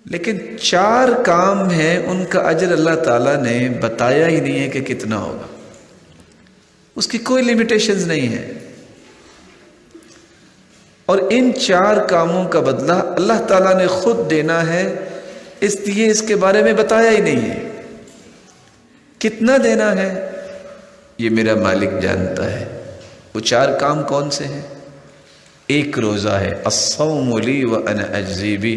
لیکن 4 کام ہیں، ان کا اجر اللہ تعالیٰ نے بتایا ہی نہیں ہے کہ کتنا ہوگا، اس کی کوئی لیمیٹیشنز نہیں ہے، اور ان 4 کاموں کا بدلہ اللہ تعالیٰ نے خود دینا ہے، اس لیے اس کے بارے میں بتایا ہی نہیں ہے۔ کتنا دینا ہے یہ میرا مالک جانتا ہے۔ وہ 4 کام کون سے ہیں؟ ایک روزہ ہے، الصوم لی وانا اجزی بہ،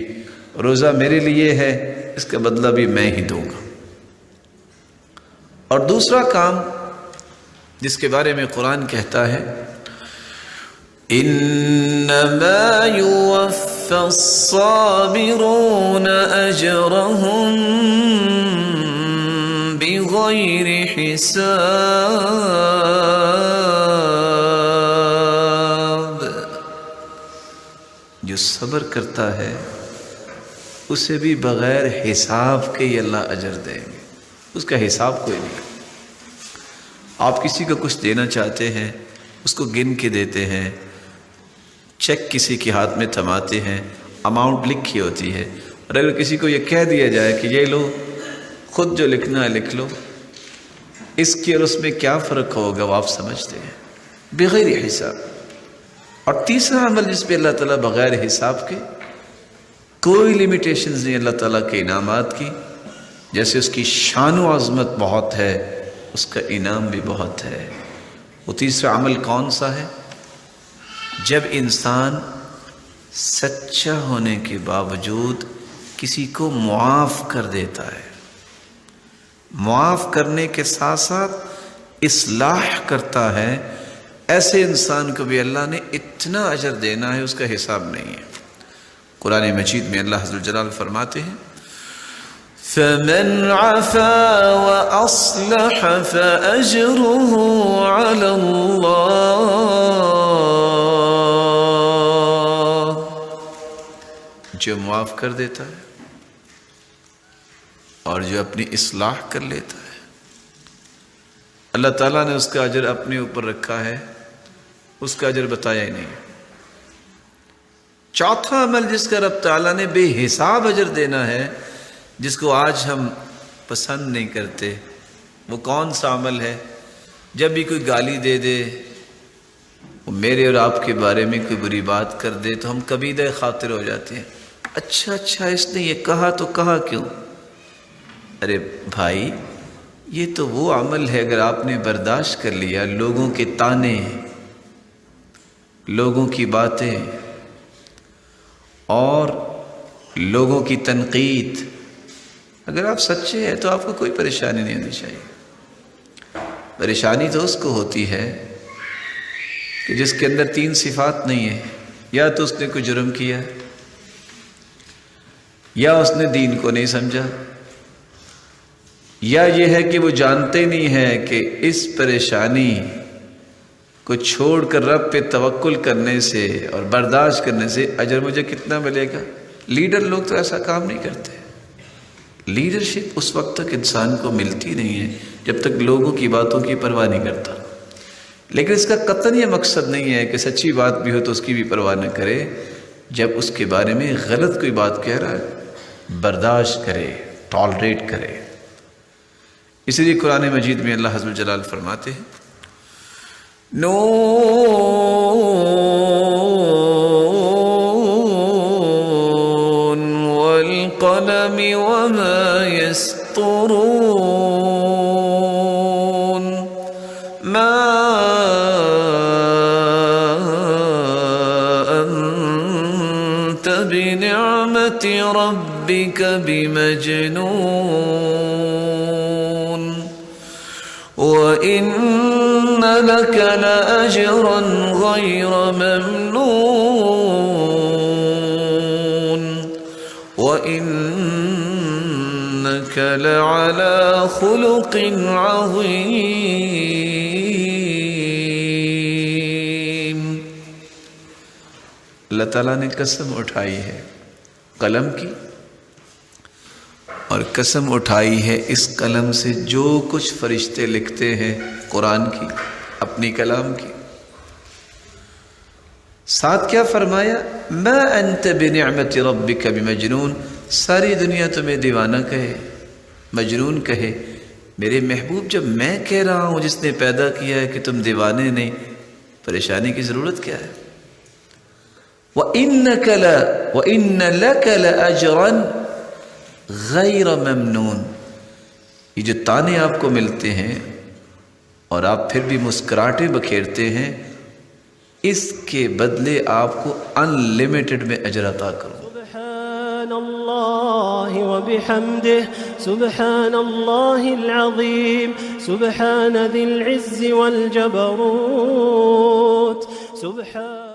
روزہ میرے لیے ہے، اس کا بدلہ بھی میں ہی دوں گا۔ اور دوسرا کام جس کے بارے میں قرآن کہتا ہے انما یوفی الصابرون اجرهم بغیر حساب، جو صبر کرتا ہے اسے بھی بغیر حساب کے ہی اللہ اجر دیں گے، اس کا حساب کوئی نہیں۔ آپ کسی کو کچھ دینا چاہتے ہیں، اس کو گن کے دیتے ہیں، چیک کسی کے ہاتھ میں تھماتے ہیں، اماؤنٹ لکھی ہوتی ہے، اور اگر کسی کو یہ کہہ دیا جائے کہ یہ لو خود جو لکھنا ہے لکھ لو، اس کی اور اس میں کیا فرق ہوگا وہ آپ سمجھتے ہیں، بغیر حساب۔ اور تیسرا عمل جس پہ اللہ تعالیٰ بغیر حساب کے، کوئی لیمیٹیشنز نہیں اللہ تعالیٰ کے انعامات کی، جیسے اس کی شان و عظمت بہت ہے اس کا انعام بھی بہت ہے۔ وہ تیسرا عمل کون سا ہے؟ جب انسان سچا ہونے کے باوجود کسی کو معاف کر دیتا ہے، معاف کرنے کے ساتھ ساتھ اصلاح کرتا ہے، ایسے انسان کو بھی اللہ نے اتنا اجر دینا ہے، اس کا حساب نہیں ہے۔ قرآن مجید میں اللہ عز و جلال فرماتے ہیں فَمَنْ عَفَا وَأَصْلَحَ فَأَجْرُهُ عَلَى اللَّهِ، جو معاف کر دیتا ہے اور جو اپنی اصلاح کر لیتا ہے، اللہ تعالیٰ نے اس کا اجر اپنے اوپر رکھا ہے، اس کا اجر بتایا ہی نہیں۔ چوتھا عمل جس کا رب تعالیٰ نے بے حساب اجر دینا ہے، جس کو آج ہم پسند نہیں کرتے، وہ کون سا عمل ہے؟ جب بھی کوئی گالی دے دے، وہ میرے اور آپ کے بارے میں کوئی بری بات کر دے تو ہم کبیدہ خاطر ہو جاتے ہیں، اچھا اس نے یہ کہا تو کہا کیوں؟ ارے بھائی، یہ تو وہ عمل ہے اگر آپ نے برداشت کر لیا، لوگوں کے تانے، لوگوں کی باتیں اور لوگوں کی تنقید، اگر آپ سچے ہیں تو آپ کو کوئی پریشانی نہیں ہونی چاہیے۔ پریشانی تو اس کو ہوتی ہے کہ جس کے اندر 3 صفات نہیں ہیں، یا تو اس نے کوئی جرم کیا، یا اس نے دین کو نہیں سمجھا، یا یہ ہے کہ وہ جانتے نہیں ہیں کہ اس پریشانی کو چھوڑ کر رب پہ توکل کرنے سے اور برداشت کرنے سے اجر مجھے کتنا ملے گا۔ لیڈر لوگ تو ایسا کام نہیں کرتے۔ لیڈرشپ اس وقت تک انسان کو ملتی نہیں ہے جب تک لوگوں کی باتوں کی پرواہ نہیں کرتا، لیکن اس کا قطعاً یہ مقصد نہیں ہے کہ سچی بات بھی ہو تو اس کی بھی پرواہ نہ کرے، جب اس کے بارے میں غلط کوئی بات کہہ رہا ہے برداشت کرے، ٹالریٹ کرے۔ اسی لیے قرآن مجید میں اللہ عز و جلال فرماتے ہیں نون والقلم وما يسطرون ما أنت بنعمة ربك بمجنون وإن لك لأجرا غير ممنون وإنك لعلى خلق عظيم۔ اللہ تعالیٰ نے قسم اٹھائی ہے قلم کی، اور قسم اٹھائی ہے اس قلم سے جو کچھ فرشتے لکھتے ہیں قرآن کی، اپنی کلام کی۔ ساتھ کیا فرمایا؟ ما انت بنعمت ربک بمجنون، ساری دنیا تمہیں دیوانہ کہے، مجنون کہے، میرے محبوب جب میں کہہ رہا ہوں جس نے پیدا کیا ہے کہ تم دیوانے نہیں، پریشانی کی ضرورت کیا ہے؟ وَإِنَّ لَكَ لَأَجْرًا غَيْرَ مَمْنُونَ، یہ جو تانے آپ کو ملتے ہیں اور آپ پھر بھی مسکراہٹیں بکھیرتے ہیں، اس کے بدلے آپ کو ان لمیٹڈ میں اجر عطا کروں۔ سبحان اللہ وبحمدہ، سبحان اللہ العظیم، سبحان ذی العز والجبروت، سبحان